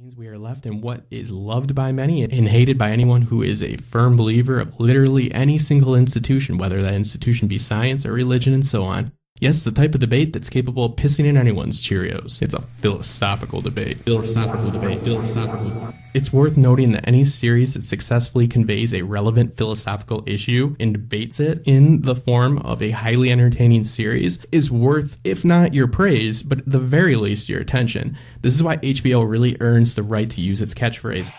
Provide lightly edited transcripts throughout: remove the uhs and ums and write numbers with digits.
Means we are left in what is loved by many and hated by anyone who is a firm believer of literally any single institution, whether that institution be science or religion and so on. Yes, the type of debate that's capable of pissing in anyone's Cheerios. It's a philosophical debate. It's worth noting that any series that successfully conveys a relevant philosophical issue and debates it in the form of a highly entertaining series is worth, if not your praise, but at the very least your attention. This is why HBO really earns the right to use its catchphrase.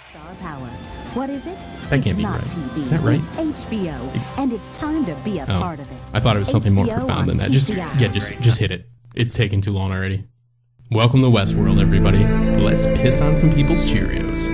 Star Power. What is it? That can't be right. TV. Is that right? It's HBO, and it's time to be a part of it. I thought it was something more HBO profound than that. Just hit it. It's taking too long already. Welcome to Westworld, everybody. Let's piss on some people's Cheerios.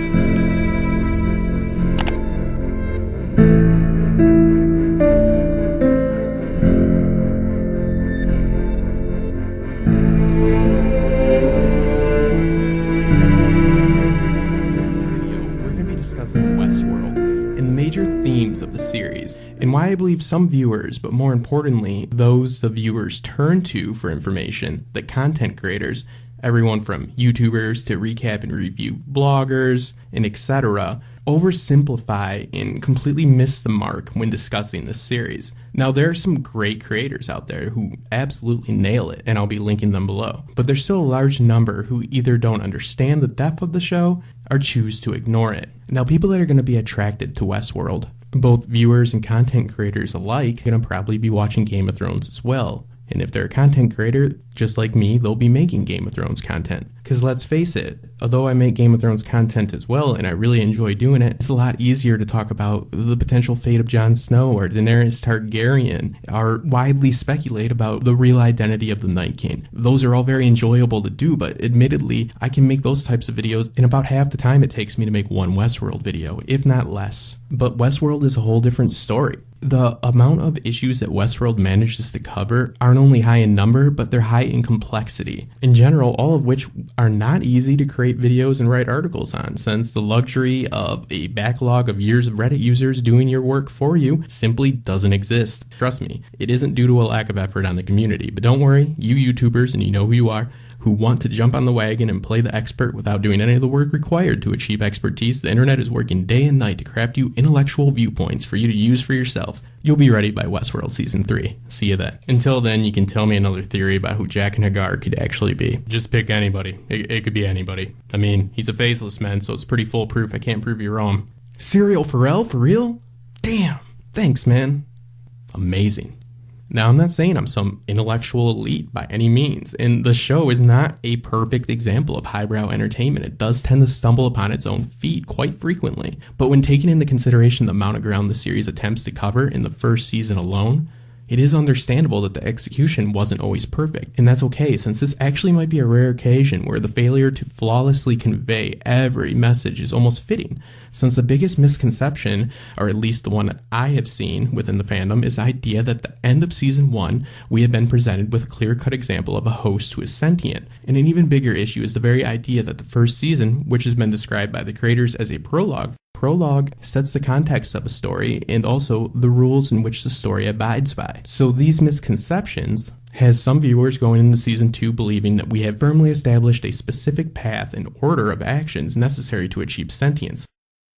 In this video, we're going to be discussing Westworld and the major themes of the series, and why I believe some viewers, but more importantly, those the viewers turn to for information, the content creators, everyone from YouTubers to recap and review bloggers, and etc., oversimplify and completely miss the mark when discussing this series. Now, there are some great creators out there who absolutely nail it, and I'll be linking them below. But there's still a large number who either don't understand the depth of the show or choose to ignore it. Now, people that are going to be attracted to Westworld, both viewers and content creators alike, are going to probably be watching Game of Thrones as well. And if they're a content creator, just like me, they'll be making Game of Thrones content. Because let's face it, although I make Game of Thrones content as well, and I really enjoy doing it, it's a lot easier to talk about the potential fate of Jon Snow or Daenerys Targaryen, or widely speculate about the real identity of the Night King. Those are all very enjoyable to do, but admittedly, I can make those types of videos in about half the time it takes me to make one Westworld video, if not less. But Westworld is a whole different story. The amount of issues that Westworld manages to cover aren't only high in number, but they're high in complexity. In general, all of which are not easy to create videos and write articles on, since the luxury of a backlog of years of Reddit users doing your work for you simply doesn't exist. Trust me, it isn't due to a lack of effort on the community, but don't worry, you YouTubers, and you know who you are, who want to jump on the wagon and play the expert without doing any of the work required to achieve expertise, the internet is working day and night to craft you intellectual viewpoints for you to use for yourself. You'll be ready by Westworld Season 3. See you then. Until then, you can tell me another theory about who Jack and Hagar could actually be. Just pick anybody. It could be anybody. I mean, he's a faceless man, so it's pretty foolproof. I can't prove you wrong. Serial Pharrell? For real? Damn. Thanks, man. Amazing. Now, I'm not saying I'm some intellectual elite by any means, and the show is not a perfect example of highbrow entertainment. It does tend to stumble upon its own feet quite frequently, but when taking into consideration the amount of ground the series attempts to cover in the first season alone, it is understandable that the execution wasn't always perfect, and that's okay, since this actually might be a rare occasion where the failure to flawlessly convey every message is almost fitting, since the biggest misconception, or at least the one that I have seen within the fandom, is the idea that at the end of Season 1, we have been presented with a clear-cut example of a host who is sentient, and an even bigger issue is the very idea that the first season, which has been described by the creators as a prologue sets the context of a story and also the rules in which the story abides by. So these misconceptions has some viewers going into Season 2 believing that we have firmly established a specific path and order of actions necessary to achieve sentience.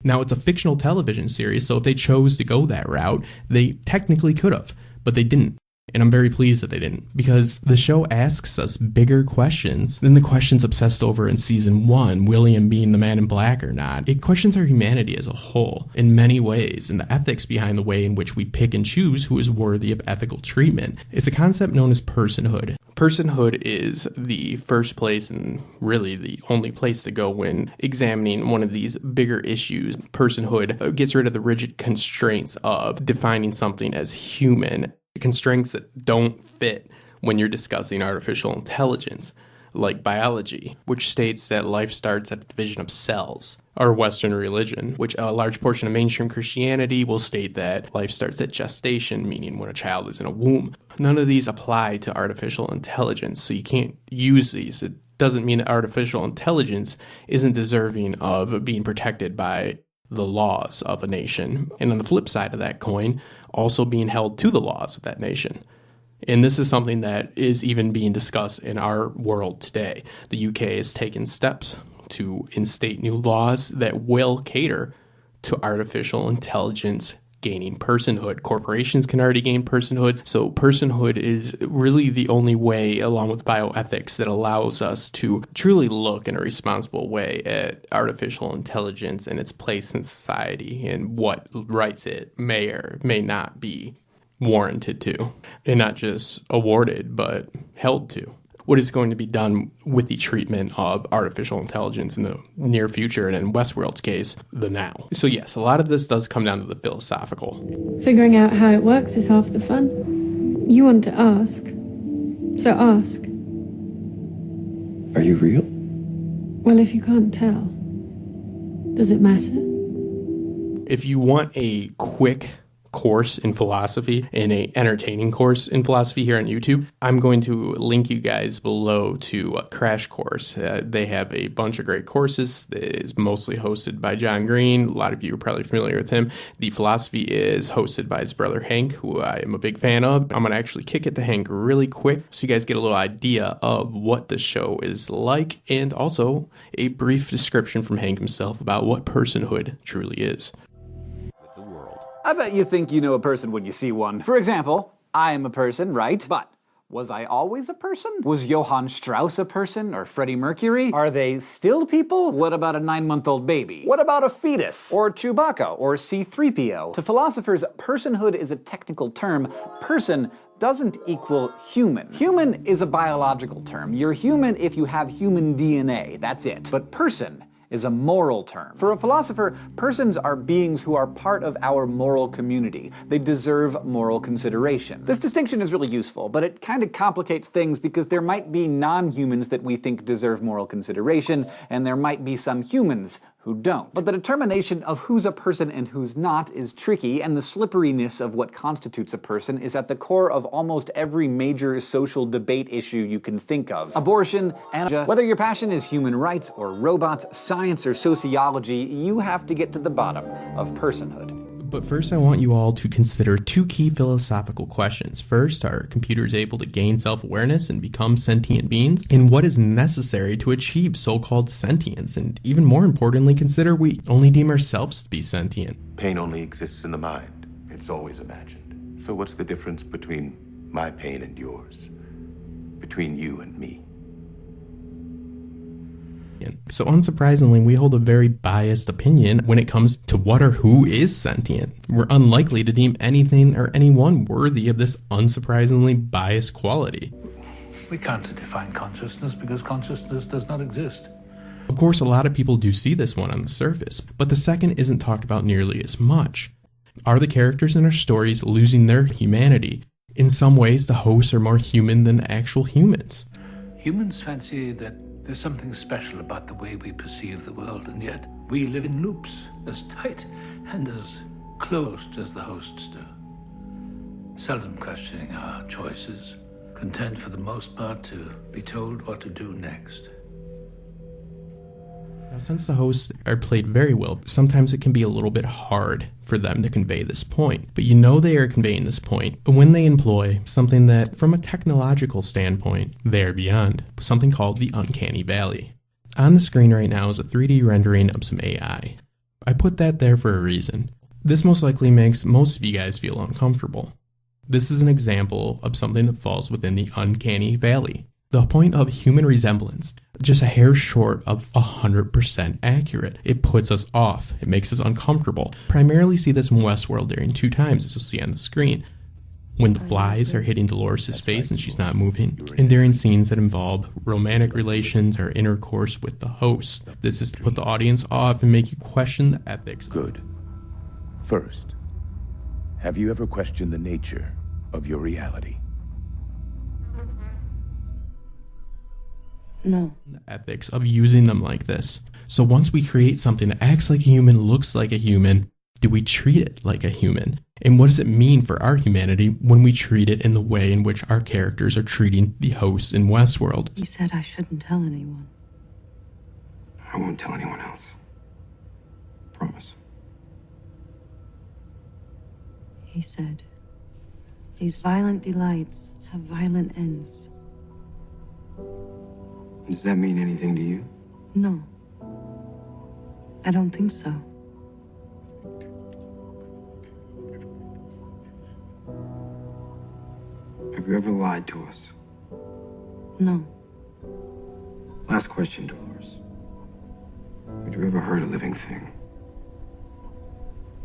Now, it's a fictional television series, so if they chose to go that route, they technically could have, but they didn't. And I'm very pleased that they didn't, because the show asks us bigger questions than the questions obsessed over in Season 1, William being the man in black or not. It questions our humanity as a whole in many ways, and the ethics behind the way in which we pick and choose who is worthy of ethical treatment. It's a concept known as personhood. Personhood is the first place and really the only place to go when examining one of these bigger issues. Personhood gets rid of the rigid constraints of defining something as human. Constraints that don't fit when you're discussing artificial intelligence, like biology, which states that life starts at the division of cells, or Western religion, which a large portion of mainstream Christianity will state that life starts at gestation, meaning when a child is in a womb. None of these apply to artificial intelligence, so you can't use these. It doesn't mean that artificial intelligence isn't deserving of being protected by the laws of a nation. And on the flip side of that coin, also being held to the laws of that nation. And this is something that is even being discussed in our world today. The UK has taken steps to instate new laws that will cater to artificial intelligence gaining personhood. Corporations can already gain personhood. So personhood is really the only way, along with bioethics, that allows us to truly look in a responsible way at artificial intelligence and its place in society and what rights it may or may not be warranted to, and not just awarded, but held to. What is going to be done with the treatment of artificial intelligence in the near future, and in Westworld's case, the now. So yes, a lot of this does come down to the philosophical. Figuring out how it works is half the fun. You want to ask, so ask. Are you real? Well, if you can't tell, does it matter? If you want a quick course in philosophy and a entertaining course in philosophy here on YouTube, I'm going to link you guys below to a crash course. They have a bunch of great courses. It is mostly hosted by John Green. A lot of you are probably familiar with him. The philosophy is hosted by his brother Hank, who I am a big fan of. I'm going to actually kick it to Hank really quick so you guys get a little idea of what the show is like, and also a brief description from Hank himself about what personhood truly is. I bet you think you know a person when you see one. For example, I am a person, right? But was I always a person? Was Johann Strauss a person, or Freddie Mercury? Are they still people? What about a 9-month-old baby? What about a fetus? Or Chewbacca? Or C-3PO? To philosophers, personhood is a technical term. Person doesn't equal human. Human is a biological term. You're human if you have human DNA, that's it. But person is a moral term. For a philosopher, persons are beings who are part of our moral community. They deserve moral consideration. This distinction is really useful, but it kind of complicates things because there might be non-humans that we think deserve moral consideration, and there might be some humans who don't. But the determination of who's a person and who's not is tricky, and the slipperiness of what constitutes a person is at the core of almost every major social debate issue you can think of. Abortion, whether your passion is human rights or robots, science or sociology, you have to get to the bottom of personhood. But first, I want you all to consider two key philosophical questions. First, are computers able to gain self-awareness and become sentient beings? And what is necessary to achieve so-called sentience? And even more importantly, consider we only deem ourselves to be sentient. Pain only exists in the mind. It's always imagined. So what's the difference between my pain and yours? Between you and me? So unsurprisingly, we hold a very biased opinion when it comes to what or who is sentient. We're unlikely to deem anything or anyone worthy of this unsurprisingly biased quality. We can't define consciousness because consciousness does not exist. Of course, a lot of people do see this one on the surface, but the second isn't talked about nearly as much. Are the characters in our stories losing their humanity? In some ways, the hosts are more human than the actual humans. Humans fancy that there's something special about the way we perceive the world, and yet we live in loops as tight and as closed as the hosts do. Seldom questioning our choices, content for the most part to be told what to do next. Now, since the hosts are played very well, sometimes it can be a little bit hard for them to convey this point. But you know they are conveying this point when they employ something that, from a technological standpoint, they are beyond, something called the uncanny valley. On the screen right now is a 3D rendering of some AI. I put that there for a reason. This most likely makes most of you guys feel uncomfortable. This is an example of something that falls within the uncanny valley. The point of human resemblance, just a hair short of 100% accurate. It puts us off. It makes us uncomfortable. Primarily see this in Westworld during two times, as you'll see on the screen. When the flies are hitting Dolores' face and she's not moving, and during scenes that involve romantic relations or intercourse with the host. This is to put the audience off and make you question the ethics. Good. First, have you ever questioned the nature of your reality? No. The ethics of using them like this. So once we create something that acts like a human, looks like a human, do we treat it like a human? And what does it mean for our humanity when we treat it in the way in which our characters are treating the hosts in Westworld? He said I shouldn't tell anyone. I won't tell anyone else. Promise. He said These violent delights have violent ends. Does that mean anything to you? No. I don't think so. Have you ever lied to us? No. Last question, Dolores. Have you ever hurt a living thing?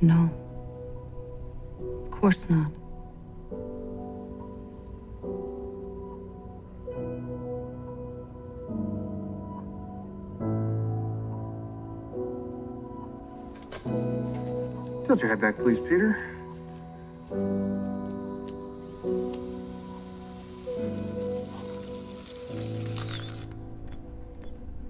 No. Of course not. Tilt your head back, please, Peter.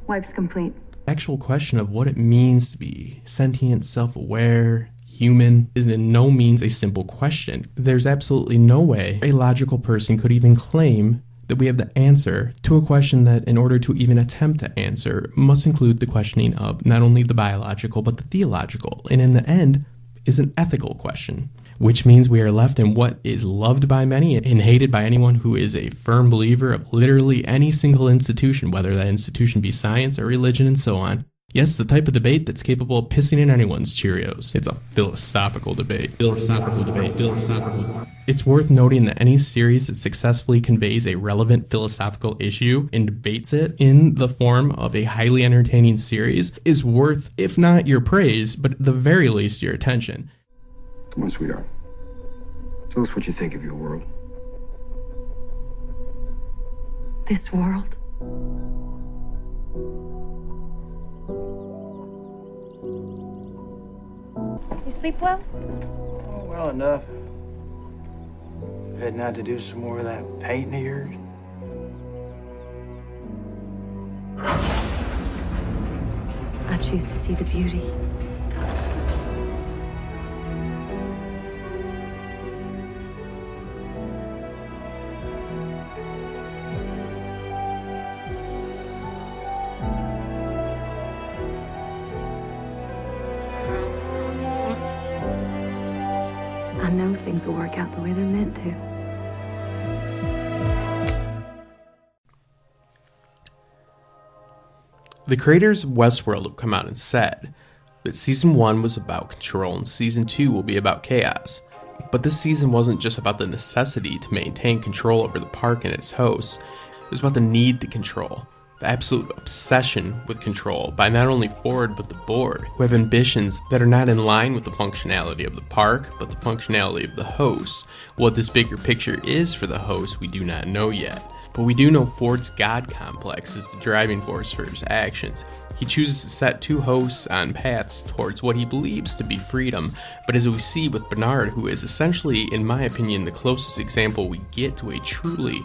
Wipes complete. Actual question of what it means to be sentient, self-aware, human is in no means a simple question. There's absolutely no way a logical person could even claim that we have the answer to a question that, in order to even attempt to answer, must include the questioning of not only the biological but the theological, and in the end is an ethical question, which means we are left in what is loved by many and hated by anyone who is a firm believer of literally any single institution, whether that institution be science or religion and so on. Yes, the type of debate that's capable of pissing in anyone's Cheerios. It's a philosophical debate. It's worth noting that any series that successfully conveys a relevant philosophical issue and debates it in the form of a highly entertaining series is worth, if not your praise, but at the very least your attention. Come on, sweetheart. Tell us what you think of your world. This world? You sleep well? Oh, well enough. Heading out to do some more of that painting of yours? I choose to see the beauty. I know things will work out the way they're meant to. The creators of Westworld have come out and said that Season 1 was about control and Season 2 will be about chaos. But this season wasn't just about the necessity to maintain control over the park and its hosts. It was about the need to control, the absolute obsession with control by not only Ford but the board, who have ambitions that are not in line with the functionality of the park, but the functionality of the hosts. What this bigger picture is for the hosts, we do not know yet. But we do know Ford's God complex is the driving force for his actions. He chooses to set two hosts on paths towards what he believes to be freedom, but as we see with Bernard, who is essentially, in my opinion, the closest example we get to a truly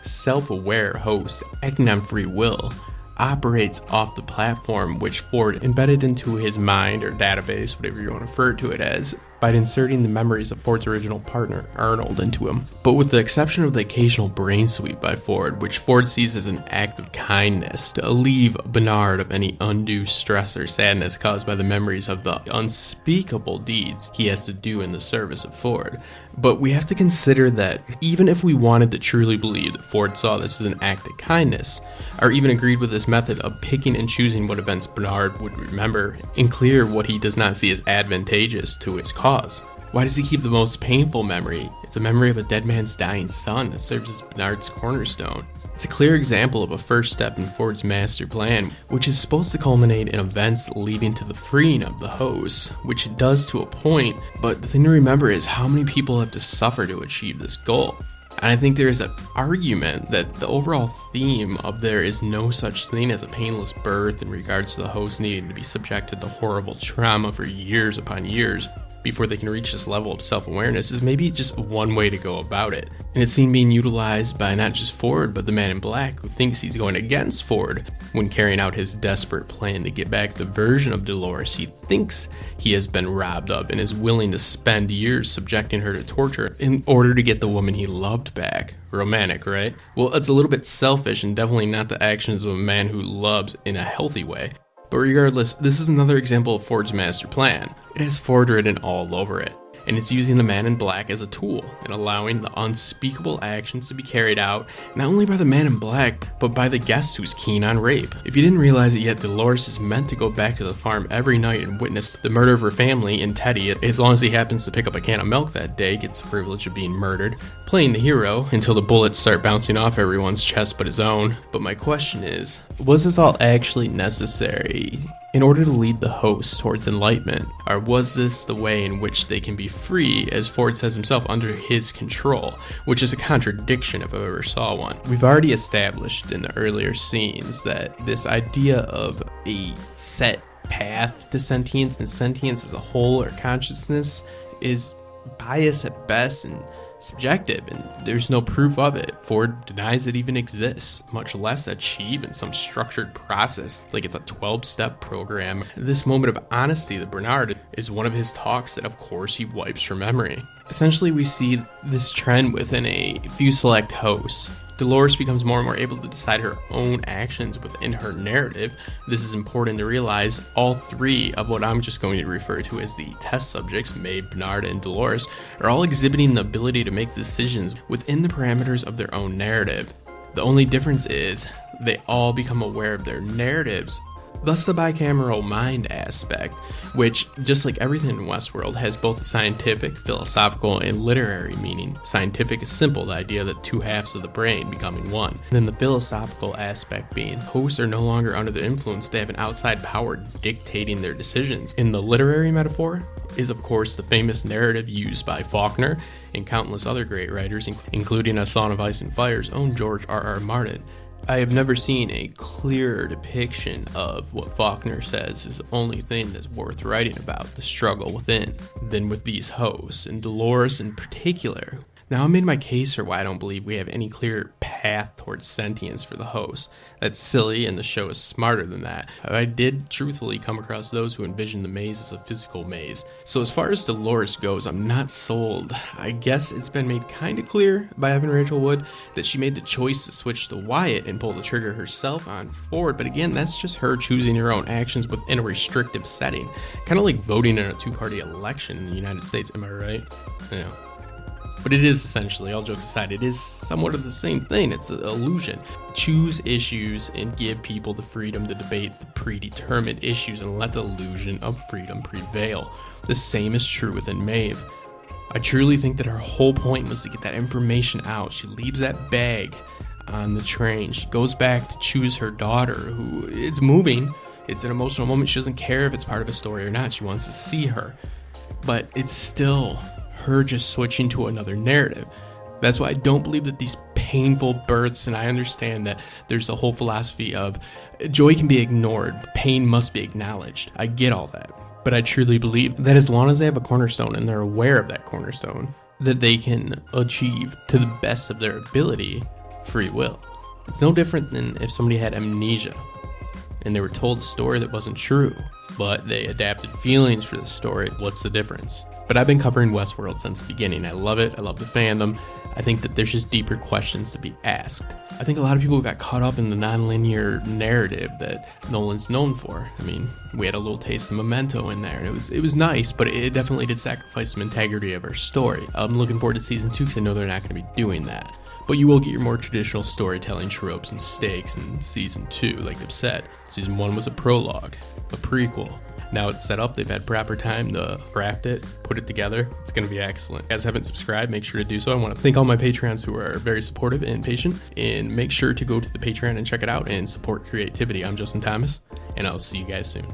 self-aware host acting on free will, operates off the platform which Ford embedded into his mind or database, whatever you want to refer to it as, by inserting the memories of Ford's original partner, Arnold, into him. But with the exception of the occasional brain sweep by Ford, which Ford sees as an act of kindness to alleviate Bernard of any undue stress or sadness caused by the memories of the unspeakable deeds he has to do in the service of Ford. But we have to consider that even if we wanted to truly believe that Ford saw this as an act of kindness, or even agreed with this method of picking and choosing what events Bernard would remember and clear what he does not see as advantageous to his cause, why does he keep the most painful memory? It's a memory of a dead man's dying son that serves as Bernard's cornerstone. It's a clear example of a first step in Ford's master plan, which is supposed to culminate in events leading to the freeing of the hosts, which it does to a point, but the thing to remember is how many people have to suffer to achieve this goal. And I think there is an argument that the overall theme of there is no such thing as a painless birth in regards to the host needing to be subjected to horrible trauma for years upon years before they can reach this level of self-awareness is maybe just one way to go about it. And it's seen being utilized by not just Ford, but the Man in Black, who thinks he's going against Ford when carrying out his desperate plan to get back the version of Dolores he thinks he has been robbed of, and is willing to spend years subjecting her to torture in order to get the woman he loved back. Romantic, right? Well, it's a little bit selfish and definitely not the actions of a man who loves in a healthy way. But regardless, this is another example of Ford's master plan. It has Ford written all over it. and it's using the Man in Black as a tool and allowing the unspeakable actions to be carried out not only by the Man in Black, but by the guest who's keen on rape. If you didn't realize it yet, Dolores is meant to go back to the farm every night and witness the murder of her family, and Teddy, as long as he happens to pick up a can of milk that day, gets the privilege of being murdered, playing the hero until the bullets start bouncing off everyone's chest but his own. But my question is, was this all actually necessary in order to lead the host towards enlightenment? Or was this the way in which they can be free, as Ford says himself, under his control, which is a contradiction if I ever saw one. We've already established in the earlier scenes that this idea of a set path to sentience and sentience as a whole or consciousness is biased at best and subjective, and there's no proof of it. Ford denies it even exists, much less achieve in some structured process like it's a 12-step program. This moment of honesty that Bernard is one of his talks that of course he wipes from memory. Essentially, we see this trend within a few select hosts. Dolores becomes more and more able to decide her own actions within her narrative. This is important to realize. All three of what I'm just going to refer to as the test subjects, Maeve, Bernard, and Dolores, are all exhibiting the ability to make decisions within the parameters of their own narrative. The only difference is they all become aware of their narratives. Thus the bicameral mind aspect, which, just like everything in Westworld, has both scientific, philosophical, and literary meaning. Scientific is simple, the idea that two halves of the brain becoming one. Then the philosophical aspect being hosts are no longer under the influence, they have an outside power dictating their decisions. In the literary metaphor is of course the famous narrative used by Faulkner and countless other great writers, including A Song of Ice and Fire's own George R.R. Martin. I have never seen a clearer depiction of what Faulkner says is the only thing that's worth writing about, the struggle within, than with these hosts, and Dolores in particular. Now, I made my case for why I don't believe we have any clear path towards sentience for the host. That's silly, and the show is smarter than that. I did truthfully come across those who envision the maze as a physical maze. So as far as Dolores goes, I'm not sold. I guess it's been made kind of clear by Evan Rachel Wood that she made the choice to switch to Wyatt and pull the trigger herself on Ford, but again, that's just her choosing her own actions within a restrictive setting. Kind of like voting in a two-party election in the United States, am I right? Yeah. But it is essentially, all jokes aside, it is somewhat of the same thing. It's an illusion. Choose issues and give people the freedom to debate the predetermined issues and let the illusion of freedom prevail. The same is true within Maeve. I truly think that her whole point was to get that information out. She leaves that bag on the train. She goes back to choose her daughter, who it's moving. It's an emotional moment. She doesn't care if it's part of a story or not. She wants to see her. But it's still her just switching to another narrative. That's why I don't believe that these painful births, and I understand that there's a whole philosophy of joy can be ignored, pain must be acknowledged. I get all that. But I truly believe that as long as they have a cornerstone and they're aware of that cornerstone, that they can achieve to the best of their ability free will. It's no different than if somebody had amnesia and they were told a story that wasn't true, but they adapted feelings for the story. What's the difference? But I've been covering Westworld since the beginning. I love it. I love the fandom. I think that there's just deeper questions to be asked. I think a lot of people got caught up in the non-linear narrative that Nolan's known for. I mean, we had a little taste of Memento in there. It was nice, but it definitely did sacrifice some integrity of our story. I'm looking forward to season 2 because I know they're not going to be doing that. But you will get your more traditional storytelling tropes and stakes in season 2, like they've said. Season 1 was a prologue, a prequel. Now it's set up, they've had proper time to craft it, put it together. It's going to be excellent. If you guys haven't subscribed, make sure to do so. I want to thank all my Patreons who are very supportive and patient. And make sure to go to the Patreon and check it out and support creativity. I'm Justin Thomas, and I'll see you guys soon.